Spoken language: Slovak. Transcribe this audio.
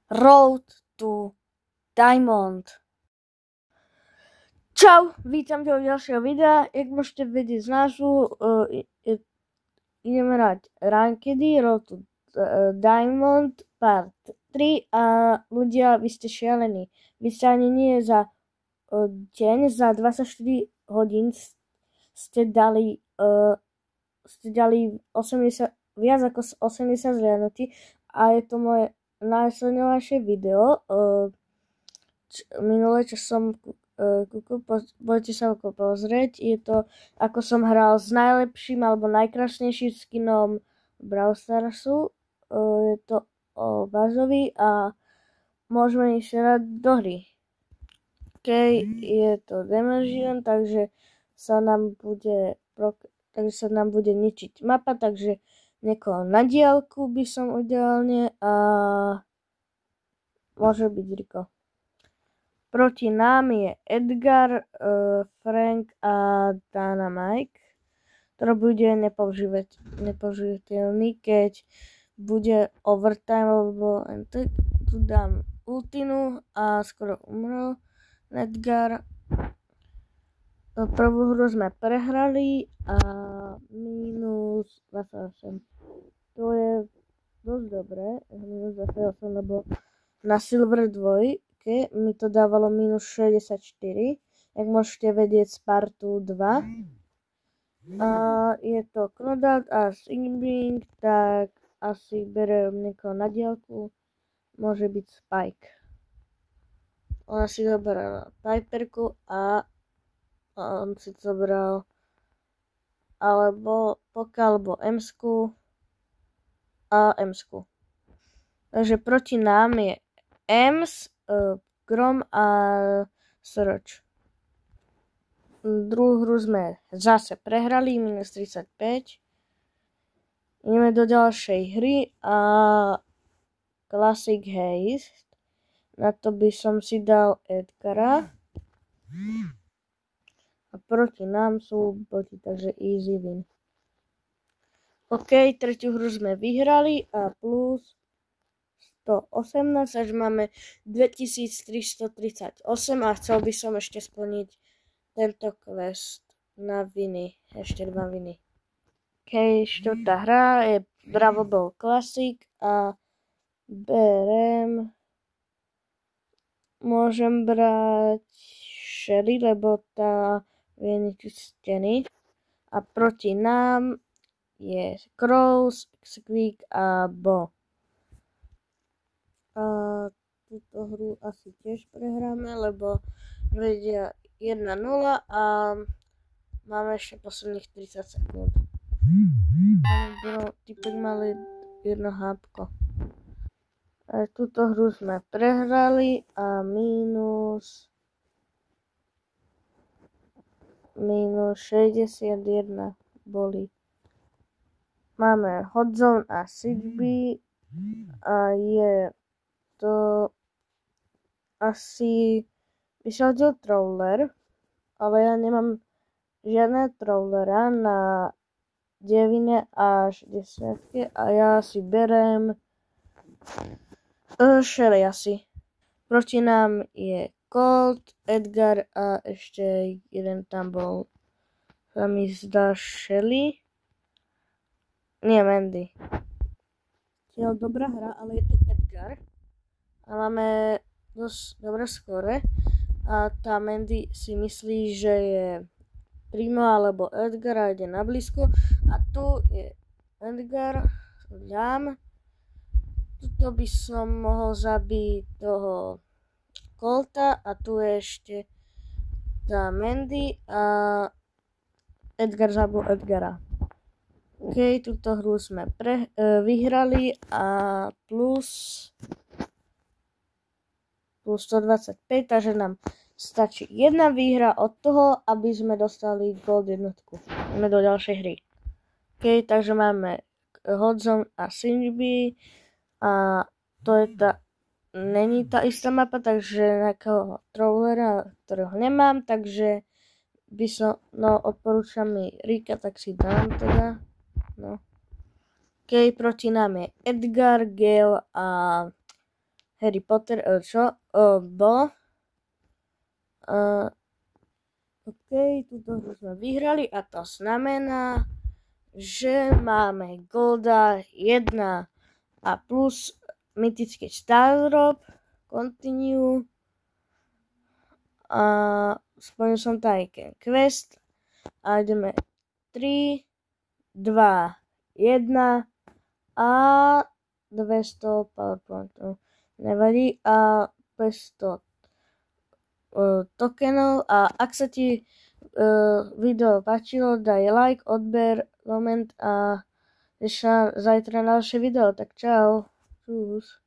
Road to Diamond. Čau, vítam ťa u ďalšieho videa. Jak môžete vedieť z názvu, ideme hrať Rankedy, Road to Diamond Part 3 a ľudia, vy ste šialení. Vy ste ani nie za deň, za 24 hodín ste dali 80, viac ako 80 zhliadnutí a je to moje najsledovanejšie video. Minulé, čo som kúkol, budete sa okolo pozrieť, je to, ako som hral s najlepším alebo najkrásnejším skinom Brawl Starsu. Je to o Bazovi a môžeme ísť hrať do hry. Je to Demersion, takže sa nám bude ničiť mapa, takže niekoho na diaľku by som ideálne a môže byť Rico. Proti nám je Edgar, Frank a Dynamite, ktorý bude nepoužiteľný, keď bude overtime, lebo tu dám ultinu a skoro umrel Edgar. Prvú hru sme prehrali a minus 28. To je dosť dobré, minus 28, lebo na Silver 2 mi to dávalo minus 64, jak môžete vedieť z partu 2. A je to Knodat a Singing, tak asi berem niekoho na diaľku, môže byť Spike. Ona si zoberala Piperku a on si zobral alebo Poka, alebo Emsku a Emsku. Takže proti nám je Ems, Grom a Sroč. Druhú hru sme zase prehrali, minus 35. Ideme do ďalšej hry a Classic Haste. Na to by som si dal Edgara. A proti nám sú boti, takže easy win. Tretiu hru sme vyhrali a plus 118, až máme 2338 a chcel by som ešte splniť tento quest na viny, ešte 2 viny. Štvrtá hra je Bravo Ball Classic a môžem brať Shelly, lebo tá vie ničiť steny. A proti nám je Crows, Squeak a Bo. A túto hru asi tiež prehráme, lebo vedia 1-0 a máme ešte posledných 30 sekúnd. Typek mali 1 hápko. A túto hru sme prehrali a minus 61 boli. Máme Hot Zone a Siege a je to asi by sa hodil Trawler, ale ja nemám žiadne Trawlera na 9 až 10 a ja si berem Shelly asi. Proti nám je Colt, Edgar a ešte jeden tam bol, sa mi zdá Shelly. Nie, Mandy. Je dobrá hra, ale je to Edgar. A máme dosť dobré skóre. A tá Mandy si myslí, že je Primo alebo Edgar a ide na blízko. A tu je Edgar, dám. Tuto by som mohol zabiť toho Colta a tu je ešte tá Mandy a Edgar zabil Edgara. Túto hru sme vyhrali a plus 125, takže nám stačí jedna výhra od toho, aby sme dostali Gold jednotku. Ideme do ďalšej hry. Takže máme Hot Zone a Singe a to je není tá istá mapa, takže nejakého Trawlera, ktorého nemám, takže by som, odporúčam mi Rika, tak si dám teda. Proti nám je Edgar, Gale a Harry Potter, čo bolo. OK, tuto hru sme vyhrali a to znamená, že máme Golda 1 a plus mytický Star Drop, Continue a splnil som Tycoon Quest a ideme 3, 2, 1 a 200 PowerPointov. Nevadí a 500 tokenov a ak sa ti video páčilo, daj like, odber, koment a ešte zajtra na ďalšie video, tak čau. Čus.